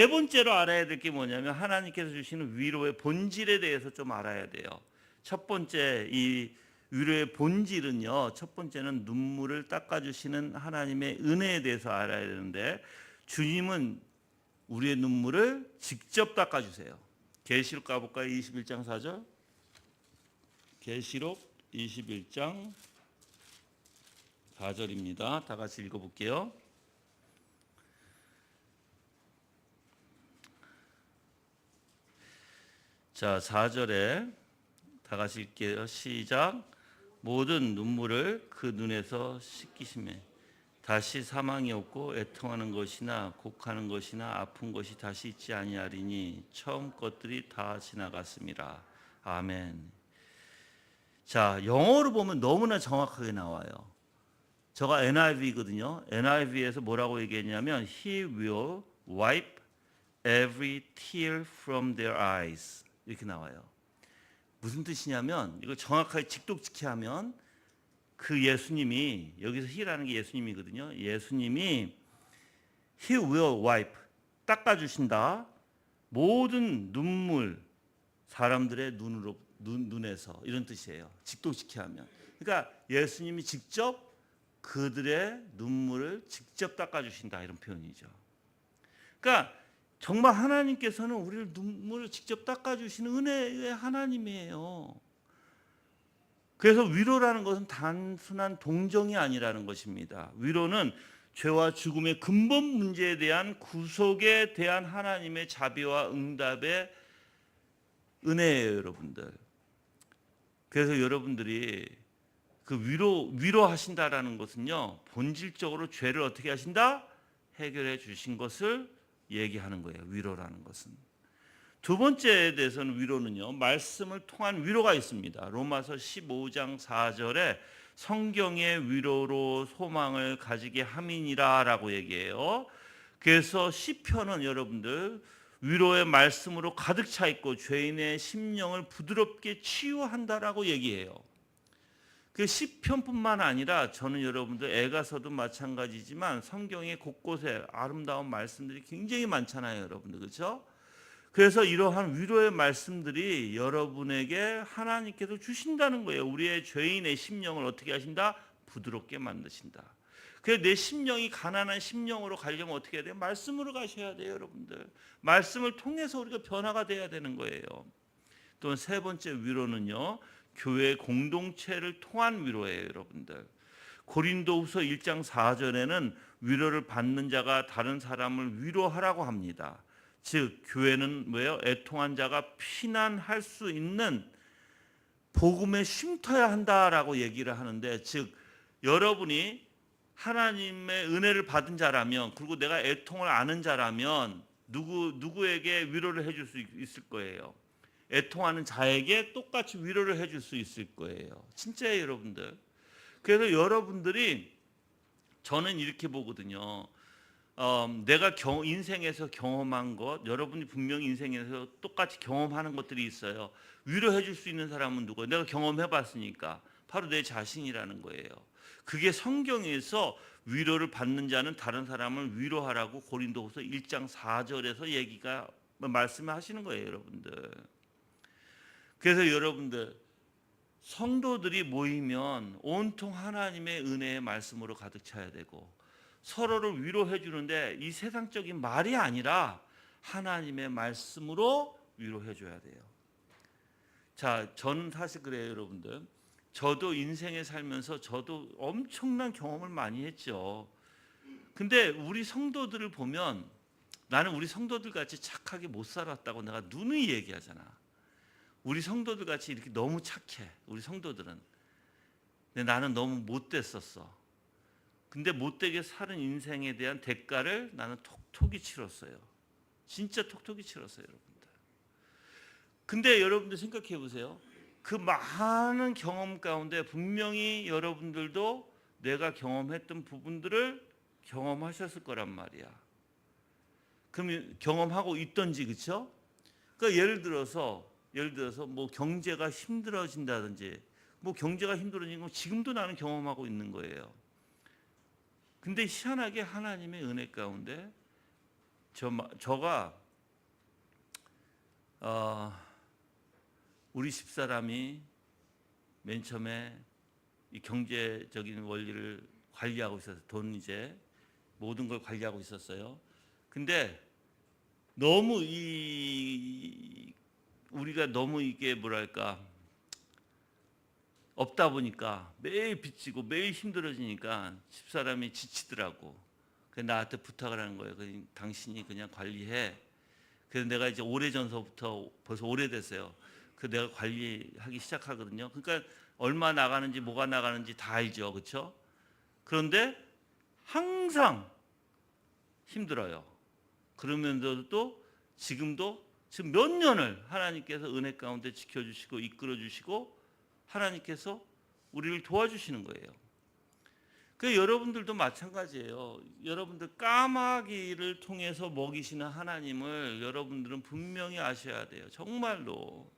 네 번째로 알아야 될 게 뭐냐면 하나님께서 주시는 위로의 본질에 대해서 좀 알아야 돼요. 첫 번째 이 위로의 본질은요. 첫 번째는 눈물을 닦아주시는 하나님의 은혜에 대해서 알아야 되는데 주님은 우리의 눈물을 직접 닦아주세요. 계시록 가볼까요? 21장 4절. 계시록 21장 4절입니다. 다 같이 읽어볼게요. 자, 4절에 다 같이 읽게요. 시작. 모든 눈물을 그 눈에서 씻기심에 다시 사망이 없고 애통하는 것이나 곡하는 것이나 아픈 것이 다시 있지 아니하리니 처음 것들이 다 지나갔음이라. 아멘. 자, 영어로 보면 너무나 정확하게 나와요. 저가 NIV거든요. NIV에서 뭐라고 얘기했냐면 He will wipe every tear from their eyes. 이렇게 나와요. 무슨 뜻이냐면 이걸 정확하게 직독직해 하면 그 예수님이 여기서 He라는 게 예수님이거든요. 예수님이 He will wipe 닦아주신다. 모든 눈물 사람들의 눈에서 이런 뜻이에요. 직독직해 하면. 그러니까 예수님이 직접 그들의 눈물을 직접 닦아주신다 이런 표현이죠. 그러니까 정말 하나님께서는 우리를 눈물을 직접 닦아주시는 은혜의 하나님이에요. 그래서 위로라는 것은 단순한 동정이 아니라는 것입니다. 위로는 죄와 죽음의 근본 문제에 대한 구속에 대한 하나님의 자비와 응답의 은혜예요, 여러분들. 그래서 여러분들이 그 위로하신다라는 것은요, 본질적으로 죄를 어떻게 하신다? 해결해 주신 것을 얘기하는 거예요. 위로라는 것은. 두 번째에 대해서는 위로는요. 말씀을 통한 위로가 있습니다. 로마서 15장 4절에 성경의 위로로 소망을 가지게 함이니라라고 얘기해요. 그래서 시편은 여러분들 위로의 말씀으로 가득 차 있고 죄인의 심령을 부드럽게 치유한다라고 얘기해요. 그 시편뿐만 아니라 저는 여러분들 에가서도 마찬가지지만 성경의 곳곳에 아름다운 말씀들이 굉장히 많잖아요, 여러분들. 그렇죠? 그래서 이러한 위로의 말씀들이 여러분에게 하나님께서 주신다는 거예요. 우리의 죄인의 심령을 어떻게 하신다? 부드럽게 만드신다. 그래서 내 심령이 가난한 심령으로 가려면 어떻게 해야 돼요? 말씀으로 가셔야 돼요, 여러분들. 말씀을 통해서 우리가 변화가 돼야 되는 거예요. 또 세 번째 위로는요. 교회 공동체를 통한 위로예요, 여러분들. 고린도후서 1장 4절에는 위로를 받는 자가 다른 사람을 위로하라고 합니다. 즉 교회는 뭐예요? 애통한 자가 피난할 수 있는 복음에 쉼터야 한다라고 얘기를 하는데, 즉 여러분이 하나님의 은혜를 받은 자라면, 그리고 내가 애통을 아는 자라면 누구에게 위로를 해줄 수 있을 거예요? 애통하는 자에게 똑같이 위로를 해줄 수 있을 거예요. 진짜예요, 여러분들. 그래서 여러분들이, 저는 이렇게 보거든요. 내가 인생에서 경험한 것, 여러분이 분명히 인생에서 똑같이 경험하는 것들이 있어요. 위로해 줄 수 있는 사람은 누구예요? 내가 경험해 봤으니까 바로 내 자신이라는 거예요. 그게 성경에서 위로를 받는 자는 다른 사람을 위로하라고 고린도후서 1장 4절에서 말씀을 하시는 거예요, 여러분들. 그래서 여러분들, 성도들이 모이면 온통 하나님의 은혜의 말씀으로 가득 차야 되고, 서로를 위로해 주는데 이 세상적인 말이 아니라 하나님의 말씀으로 위로해 줘야 돼요. 자, 저는 사실 그래요, 여러분들. 저도 인생에 살면서 저도 엄청난 경험을 많이 했죠. 근데 우리 성도들을 보면 나는 우리 성도들 같이 착하게 못 살았다고 내가 누누이 얘기하잖아. 우리 성도들 같이 이렇게 너무 착해, 우리 성도들은. 근데 나는 너무 못됐었어. 근데 못되게 사는 인생에 대한 대가를 나는 톡톡히 치렀어요. 진짜 톡톡히 치렀어요, 여러분들. 근데 여러분들 생각해 보세요. 그 많은 경험 가운데 분명히 여러분들도 내가 경험했던 부분들을 경험하셨을 거란 말이야. 그럼 경험하고 있던지, 그렇죠? 그러니까 예를 들어서 뭐 경제가 힘들어진다든지, 뭐 경제가 힘들어지는 건 지금도 나는 경험하고 있는 거예요. 근데 희한하게 하나님의 은혜 가운데 저가 우리 집사람이 맨 처음에 이 경제적인 원리를 관리하고 있어서 돈 이제 모든 걸 관리하고 있었어요. 근데 너무 우리가 너무 이게 뭐랄까 없다 보니까 매일 빚지고 매일 힘들어지니까 집사람이 지치더라고. 그래서 나한테 부탁을 하는 거예요. 당신이 그냥 관리해. 그래서 내가 이제 오래전서부터 벌써 오래됐어요. 그 내가 관리하기 시작하거든요. 그러니까 얼마 나가는지 뭐가 나가는지 다 알죠. 그렇죠? 그런데 항상 힘들어요. 그러면서도 지금도 지금 몇 년을 하나님께서 은혜 가운데 지켜주시고 이끌어주시고 하나님께서 우리를 도와주시는 거예요. 그 여러분들도 마찬가지예요. 여러분들 까마귀를 통해서 먹이시는 하나님을 여러분들은 분명히 아셔야 돼요. 정말로.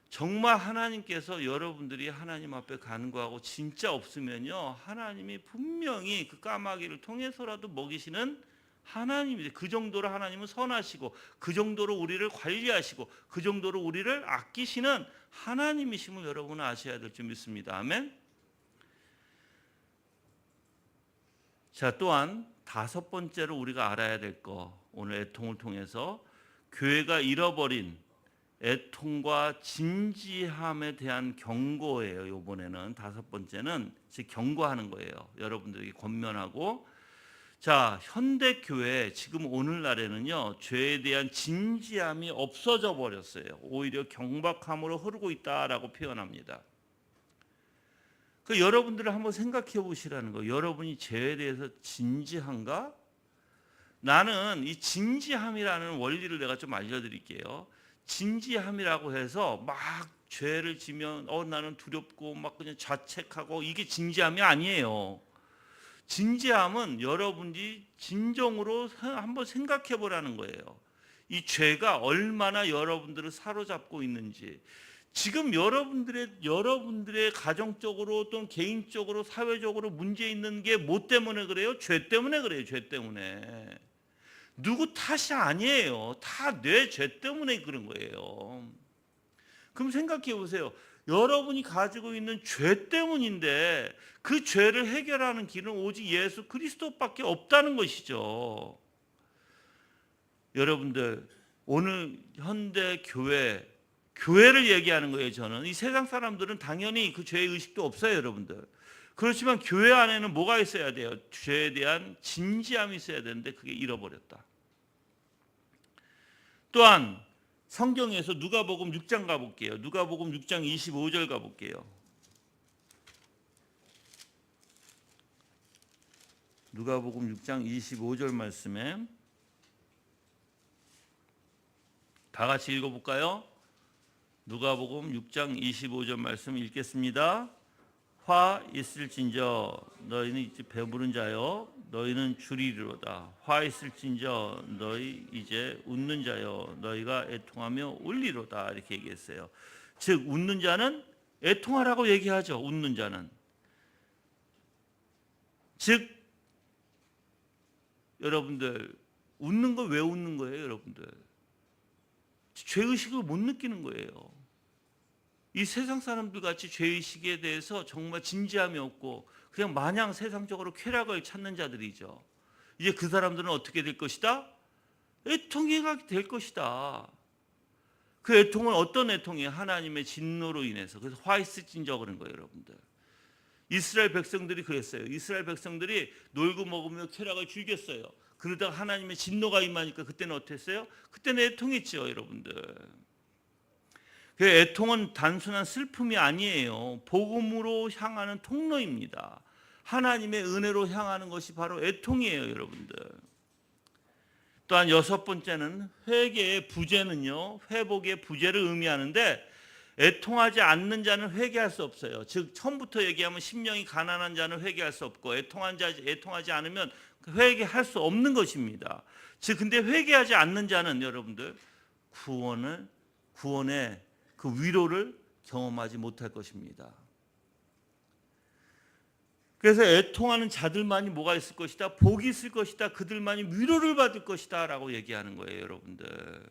정말 하나님께서 여러분들이 하나님 앞에 간구하고 진짜 없으면요, 하나님이 분명히 그 까마귀를 통해서라도 먹이시는 하나님이에요. 그 정도로 하나님은 선하시고 그 정도로 우리를 관리하시고 그 정도로 우리를 아끼시는 하나님이심을 여러분은 아셔야 될 줄 믿습니다. 아멘. 자, 또한 다섯 번째로 우리가 알아야 될 거, 오늘 애통을 통해서 교회가 잃어버린 애통과 진지함에 대한 경고예요. 이번에는 다섯 번째는 즉 경고하는 거예요. 여러분들에게 권면하고, 자, 현대 교회 지금 오늘날에는요, 죄에 대한 진지함이 없어져 버렸어요. 오히려 경박함으로 흐르고 있다라고 표현합니다. 그 여러분들을 한번 생각해 보시라는 거예요. 여러분이 죄에 대해서 진지한가? 나는 이 진지함이라는 원리를 내가 좀 알려드릴게요. 진지함이라고 해서 막 죄를 지면 나는 두렵고 막 그냥 자책하고 이게 진지함이 아니에요. 진지함은 여러분이 진정으로 한번 생각해 보라는 거예요. 이 죄가 얼마나 여러분들을 사로잡고 있는지. 지금 여러분들의 가정적으로 또는 개인적으로 사회적으로 문제 있는 게 뭐 때문에 그래요? 죄 때문에 그래요. 죄 때문에. 누구 탓이 아니에요. 다 내 죄 때문에 그런 거예요. 그럼 생각해 보세요. 여러분이 가지고 있는 죄 때문인데 그 죄를 해결하는 길은 오직 예수 그리스도밖에 없다는 것이죠. 여러분들, 오늘 현대 교회를 얘기하는 거예요. 저는 이 세상 사람들은 당연히 그 죄의 의식도 없어요. 여러분들. 그렇지만 교회 안에는 뭐가 있어야 돼요? 죄에 대한 진지함이 있어야 되는데 그게 잃어버렸다. 또한 성경에서 누가복음 6장 가볼게요. 누가복음 6장 25절 가볼게요. 누가복음 6장 25절 말씀에 다 같이 읽어볼까요? 누가복음 6장 25절 말씀 읽겠습니다. 화 있을진저 너희는 이제 배부른 자여 너희는 줄이리로다. 화 있을진저 너희 이제 웃는 자여 너희가 애통하며 울리로다. 이렇게 얘기했어요. 즉 웃는 자는 애통하라고 얘기하죠. 웃는 자는. 즉 여러분들 웃는 거 왜 웃는 거예요? 여러분들 죄의식을 못 느끼는 거예요. 이 세상 사람들 같이 죄의식에 대해서 정말 진지함이 없고 그냥 마냥 세상적으로 쾌락을 찾는 자들이죠. 이제 그 사람들은 어떻게 될 것이다? 애통이 될 것이다. 그 애통은 어떤 애통이에요? 하나님의 진노로 인해서. 그래서 화이스진저 그런 거예요. 여러분들. 이스라엘 백성들이 그랬어요. 이스라엘 백성들이 놀고 먹으며 쾌락을 즐겼어요. 그러다가 하나님의 진노가 임하니까 그때는 어땠어요? 그때는 애통했죠. 여러분들. 그 애통은 단순한 슬픔이 아니에요. 복음으로 향하는 통로입니다. 하나님의 은혜로 향하는 것이 바로 애통이에요. 여러분들. 또한 여섯 번째는 회개의 부재는요, 회복의 부재를 의미하는데 애통하지 않는 자는 회개할 수 없어요. 즉 처음부터 얘기하면 심령이 가난한 자는 회개할 수 없고 애통하지 않으면 회개할 수 없는 것입니다. 즉 근데 회개하지 않는 자는 여러분들 구원의 그 위로를 경험하지 못할 것입니다. 그래서 애통하는 자들만이 뭐가 있을 것이다? 복이 있을 것이다. 그들만이 위로를 받을 것이다 라고 얘기하는 거예요. 여러분들,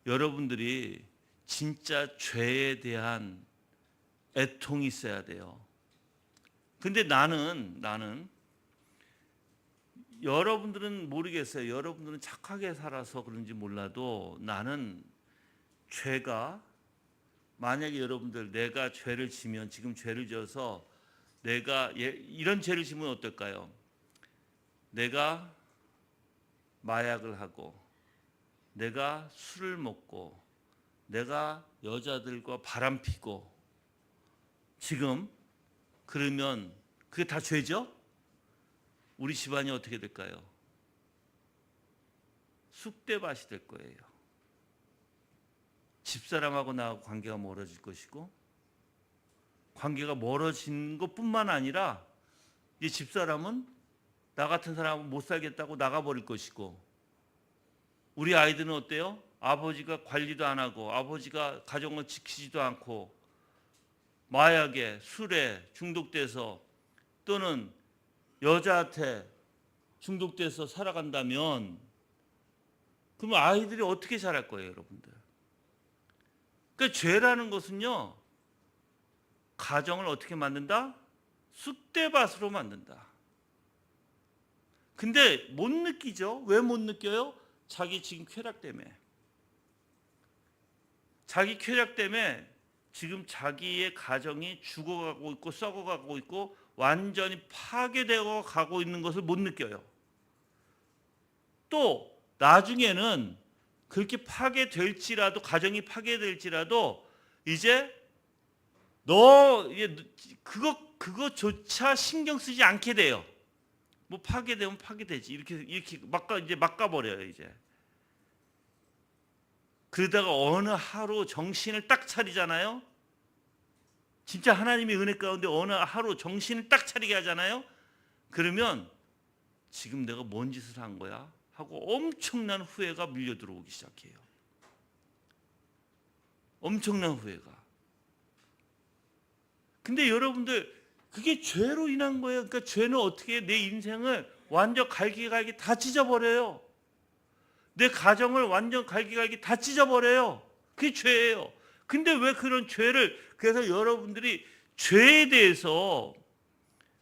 여러분들이 진짜 죄에 대한 애통이 있어야 돼요. 근데 나는 여러분들은 모르겠어요. 여러분들은 착하게 살아서 그런지 몰라도 나는 죄가, 만약에 여러분들 내가 죄를 지면, 지금 죄를 지어서 내가 이런 죄를 지면 어떨까요? 내가 마약을 하고, 내가 술을 먹고, 내가 여자들과 바람피고, 지금 그러면 그게 다 죄죠? 우리 집안이 어떻게 될까요? 쑥대밭이 될 거예요. 집사람하고 나하고 관계가 멀어질 것이고, 관계가 멀어진 것뿐만 아니라 이 집사람은 나 같은 사람은 못 살겠다고 나가버릴 것이고, 우리 아이들은 어때요? 아버지가 관리도 안 하고, 아버지가 가정을 지키지도 않고, 마약에, 술에 중독돼서, 또는 여자한테 중독돼서 살아간다면, 그러면 아이들이 어떻게 자랄 거예요, 여러분들? 그러니까 죄라는 것은요, 가정을 어떻게 만든다? 쑥대밭으로 만든다. 근데 못 느끼죠? 왜 못 느껴요? 자기 지금 쾌락 때문에. 자기 쾌락 때문에 지금 자기의 가정이 죽어가고 있고 썩어가고 있고 완전히 파괴되어 가고 있는 것을 못 느껴요. 또 나중에는 그렇게 파괴될지라도, 가정이 파괴될지라도 이제 그거조차 신경 쓰지 않게 돼요. 뭐 파괴되면 파괴되지, 이렇게 이제 막아버려요. 이제 그러다가 어느 하루 정신을 딱 차리잖아요. 진짜 하나님의 은혜 가운데 어느 하루 정신을 딱 차리게 하잖아요. 그러면 지금 내가 뭔 짓을 한 거야 하고 엄청난 후회가 밀려 들어오기 시작해요. 엄청난 후회가. 근데 여러분들, 그게 죄로 인한 거예요. 그러니까 죄는 어떻게 내 인생을 완전 갈기갈기 다 찢어버려요. 내 가정을 완전 갈기갈기 다 찢어버려요. 그게 죄예요. 근데 왜 그런 죄를, 그래서 여러분들이 죄에 대해서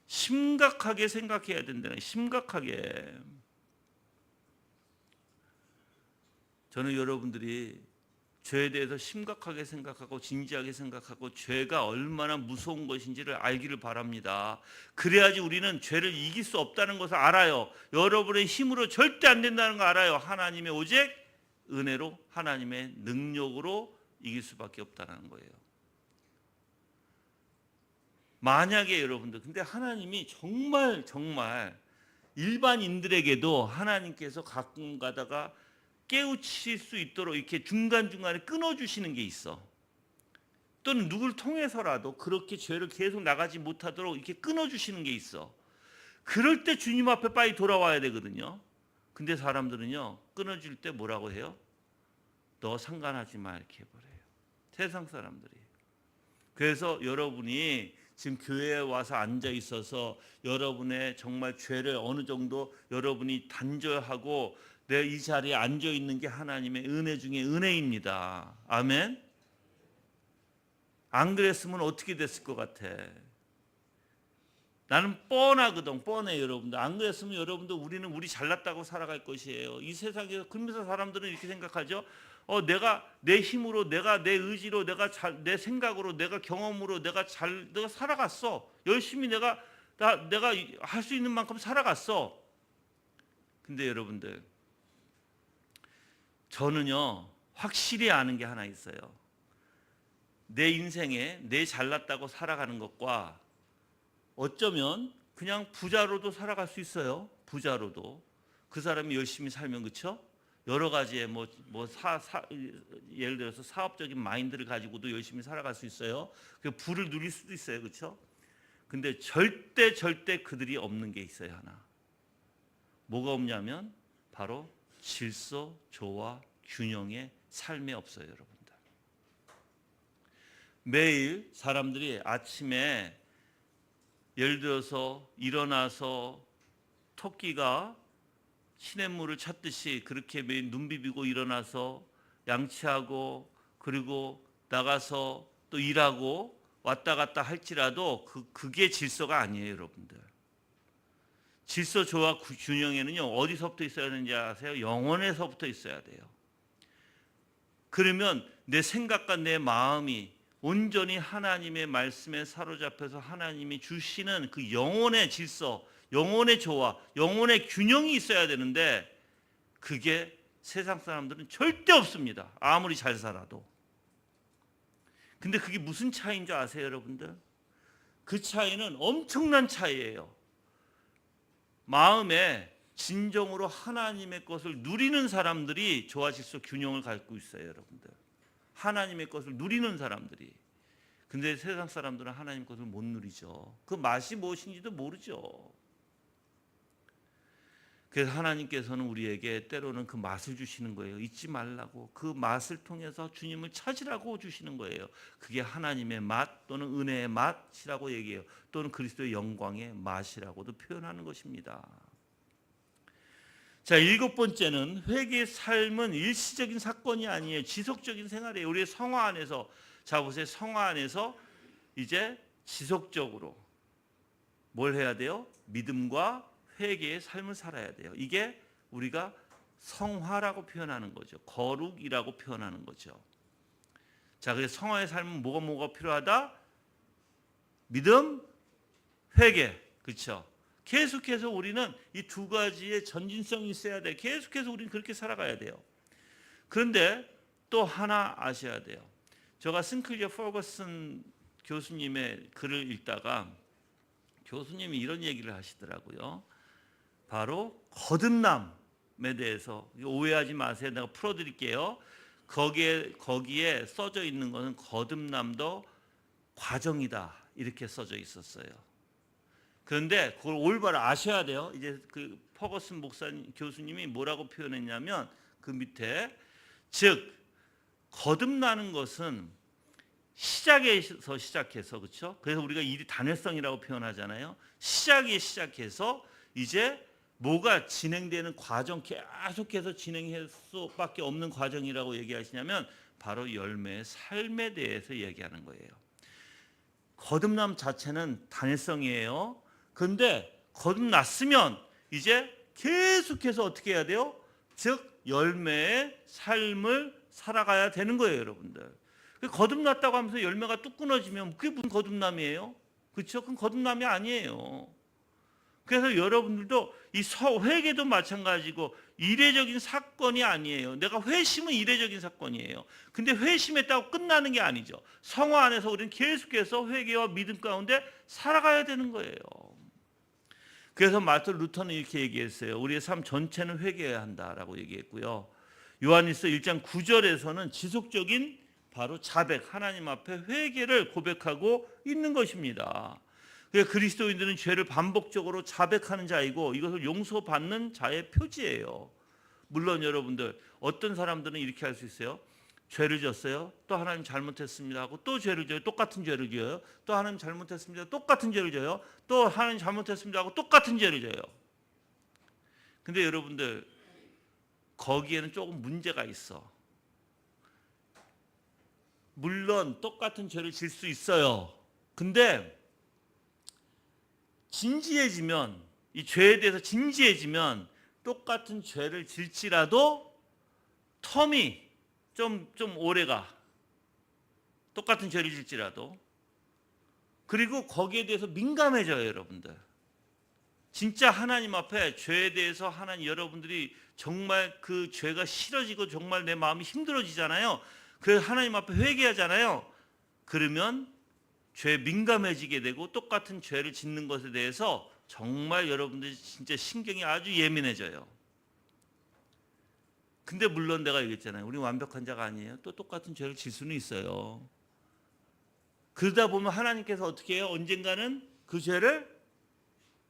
심각하게 생각해야 된다는, 심각하게. 저는 여러분들이 죄에 대해서 심각하게 생각하고 진지하게 생각하고 죄가 얼마나 무서운 것인지를 알기를 바랍니다. 그래야지 우리는 죄를 이길 수 없다는 것을 알아요. 여러분의 힘으로 절대 안 된다는 거 알아요. 하나님의 오직 은혜로, 하나님의 능력으로 이길 수밖에 없다는 거예요. 만약에 여러분들, 근데 하나님이 정말 일반인들에게도 하나님께서 가끔 가다가 깨우칠 수 있도록 이렇게 중간중간에 끊어주시는 게 있어. 또는 누굴 통해서라도 그렇게 죄를 계속 나가지 못하도록 이렇게 끊어주시는 게 있어. 그럴 때 주님 앞에 빨리 돌아와야 되거든요. 근데 사람들은요, 끊어줄 때 뭐라고 해요? 너 상관하지 마, 이렇게 해버려요. 세상 사람들이. 그래서 여러분이 지금 교회에 와서 앉아 있어서 여러분의 정말 죄를 어느 정도 여러분이 단절하고 내 이 자리에 앉아 있는 게 하나님의 은혜 중에 은혜입니다. 아멘. 안 그랬으면 어떻게 됐을 것 같아? 나는 뻔하거든. 뻔해, 여러분들. 안 그랬으면 여러분들, 우리 잘났다고 살아갈 것이에요. 이 세상에서. 그러면서 사람들은 이렇게 생각하죠. 내가 내 힘으로, 내가 내 의지로, 내 생각으로, 내가 경험으로 내가 살아갔어. 열심히 내가 할 수 있는 만큼 살아갔어. 근데 여러분들, 저는요, 확실히 아는 게 하나 있어요. 내 인생에 내 잘났다고 살아가는 것과 어쩌면 그냥 부자로도 살아갈 수 있어요. 부자로도. 그 사람이 열심히 살면, 그렇죠? 여러 가지의 예를 들어서 사업적인 마인드를 가지고도 열심히 살아갈 수 있어요. 그 부를 누릴 수도 있어요. 그렇죠? 근데 절대 그들이 없는 게 있어요. 하나. 뭐가 없냐면 바로 질서, 조화, 균형의 삶이 없어요. 여러분들. 매일 사람들이 아침에 예를 들어서 일어나서 토끼가 시냇물을 찾듯이 그렇게 매일 눈 비비고 일어나서 양치하고 그리고 나가서 또 일하고 왔다 갔다 할지라도 그게 질서가 아니에요, 여러분들. 질서, 조화, 균형에는요, 어디서부터 있어야 되는지 아세요? 영혼에서부터 있어야 돼요. 그러면 내 생각과 내 마음이 온전히 하나님의 말씀에 사로잡혀서 하나님이 주시는 그 영혼의 질서, 영혼의 조화, 영혼의 균형이 있어야 되는데 그게 세상 사람들은 절대 없습니다. 아무리 잘 살아도. 근데 그게 무슨 차이인 줄 아세요, 여러분들? 그 차이는 엄청난 차이예요. 마음에 진정으로 하나님의 것을 누리는 사람들이 조화, 질서, 균형을 갖고 있어요, 여러분들. 하나님의 것을 누리는 사람들이. 근데 세상 사람들은 하나님 것을 못 누리죠. 그 맛이 무엇인지도 모르죠. 그래서 하나님께서는 우리에게 때로는 그 맛을 주시는 거예요. 잊지 말라고. 그 맛을 통해서 주님을 찾으라고 주시는 거예요. 그게 하나님의 맛 또는 은혜의 맛이라고 얘기해요. 또는 그리스도의 영광의 맛이라고도 표현하는 것입니다. 자, 7번째는 회개의 삶은 일시적인 사건이 아니에요. 지속적인 생활이에요. 우리의 성화 안에서, 자 보세요. 성화 안에서 이제 지속적으로 뭘 해야 돼요? 믿음과 회개의 삶을 살아야 돼요. 이게 우리가 성화라고 표현하는 거죠. 거룩이라고 표현하는 거죠. 자, 그래서 성화의 삶은 뭐가 필요하다? 믿음, 회개. 그렇죠? 계속해서 우리는 이 두 가지의 전진성이 있어야 돼요. 계속해서 우리는 그렇게 살아가야 돼요. 그런데 또 하나 아셔야 돼요. 제가 싱클리어 퍼거슨 교수님의 글을 읽다가 교수님이 이런 얘기를 하시더라고요. 바로 거듭남에 대해서 오해하지 마세요. 내가 풀어드릴게요. 거기에 써져 있는 것은 거듭남도 과정이다 이렇게 써져 있었어요. 그런데 그걸 올바로 아셔야 돼요. 이제 그 퍼거슨 교수님이 뭐라고 표현했냐면 그 밑에 즉 거듭나는 것은 시작에서 시작해서 그렇죠. 그래서 우리가 일이 단회성이라고 표현하잖아요. 시작해서 이제 뭐가 진행되는 과정 계속해서 진행할 수밖에 없는 과정이라고 얘기하시냐면 바로 열매의 삶에 대해서 얘기하는 거예요. 거듭남 자체는 단회성이에요. 그런데 거듭났으면 이제 계속해서 어떻게 해야 돼요? 즉 열매의 삶을 살아가야 되는 거예요, 여러분들. 거듭났다고 하면서 열매가 뚝 끊어지면 그게 무슨 거듭남이에요? 그렇죠? 그건 거듭남이 아니에요. 그래서 여러분들도 이 회개도 마찬가지고 이례적인 사건이 아니에요. 내가 회심은 이례적인 사건이에요. 근데 회심했다고 끝나는 게 아니죠. 성화 안에서 우리는 계속해서 회개와 믿음 가운데 살아가야 되는 거예요. 그래서 마틴 루터는 이렇게 얘기했어요. 우리의 삶 전체는 회개해야 한다라고 얘기했고요. 요한일서 1장 9절에서는 지속적인 바로 자백, 하나님 앞에 회개를 고백하고 있는 것입니다. 그리스도인들은 죄를 반복적으로 자백하는 자이고 이것을 용서받는 자의 표지예요. 물론 여러분들 어떤 사람들은 이렇게 할 수 있어요. 죄를 졌어요. 또 하나님 잘못했습니다 하고 또 죄를 져요. 똑같은 죄를 져요. 또 하나님 잘못했습니다. 똑같은 죄를 져요. 또 하나님 잘못했습니다 하고 똑같은 죄를 져요. 근데 여러분들 거기에는 조금 문제가 있어. 물론 똑같은 죄를 질 수 있어요. 근데 진지해지면 이 죄에 대해서 진지해지면 똑같은 죄를 질지라도 텀이 좀 오래가. 똑같은 죄를 질지라도. 그리고 거기에 대해서 민감해져요, 여러분들. 진짜 하나님 앞에 죄에 대해서 하나님 여러분들이 정말 그 죄가 싫어지고 정말 내 마음이 힘들어지잖아요. 그래서 하나님 앞에 회개하잖아요. 그러면 죄에 민감해지게 되고 똑같은 죄를 짓는 것에 대해서 정말 여러분들이 진짜 신경이 아주 예민해져요. 근데 물론 내가 얘기했잖아요. 우리 완벽한 자가 아니에요. 또 똑같은 죄를 질 수는 있어요. 그러다 보면 하나님께서 어떻게 해요? 언젠가는 그 죄를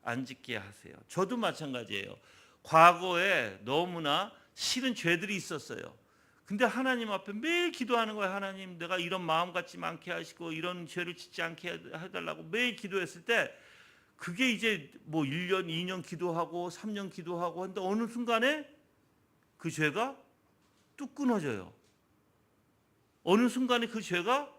안 짓게 하세요. 저도 마찬가지예요. 과거에 너무나 싫은 죄들이 있었어요. 근데 하나님 앞에 매일 기도하는 거예요. 하나님, 내가 이런 마음 갖지 않게 하시고 이런 죄를 짓지 않게 해달라고 매일 기도했을 때 그게 이제 뭐 1년, 2년 기도하고 3년 기도하고 한다 어느 순간에 그 죄가 뚝 끊어져요. 어느 순간에 그 죄가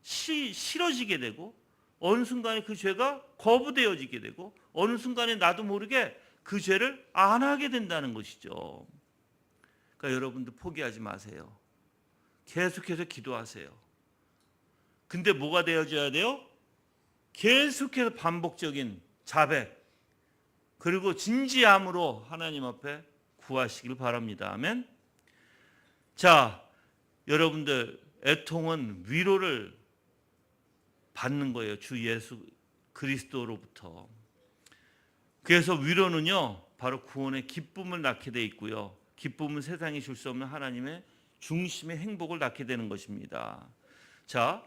싫어지게 되고 어느 순간에 그 죄가 거부되어지게 되고 어느 순간에 나도 모르게 그 죄를 안 하게 된다는 것이죠. 그러니까 여러분들 포기하지 마세요. 계속해서 기도하세요. 근데 뭐가 되어져야 돼요? 계속해서 반복적인 자백 그리고 진지함으로 하나님 앞에 구하시길 바랍니다. 아멘. 자, 여러분들 애통은 위로를 받는 거예요. 주 예수 그리스도로부터. 그래서 위로는요, 바로 구원의 기쁨을 낳게 돼 있고요. 기쁨은 세상이 줄 수 없는 하나님의 중심의 행복을 낳게 되는 것입니다. 자,